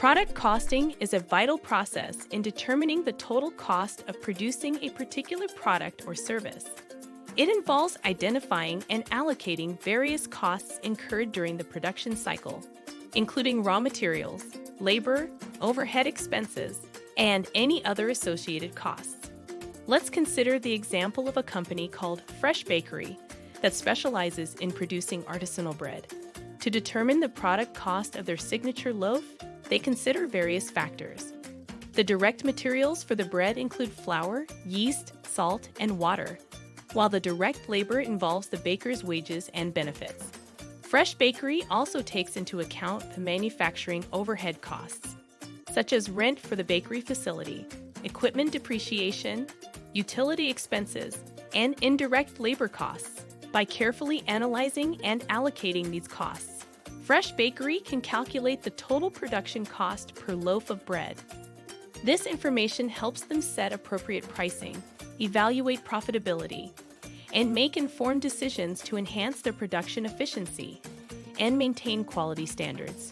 Product costing is a vital process in determining the total cost of producing a particular product or service. It involves identifying and allocating various costs incurred during the production cycle, including raw materials, labor, overhead expenses, and any other associated costs. Let's consider the example of a company called Fresh Bakery that specializes in producing artisanal bread. To determine the product cost of their signature loaf, they consider various factors. The direct materials for the bread include flour, yeast, salt, and water, while the direct labor involves the baker's wages and benefits. Fresh Bakery also takes into account the manufacturing overhead costs, such as rent for the bakery facility, equipment depreciation, utility expenses, and indirect labor costs. By carefully analyzing and allocating these costs, Fresh Bakery can calculate the total production cost per loaf of bread. This information helps them set appropriate pricing, evaluate profitability, and make informed decisions to enhance their production efficiency and maintain quality standards.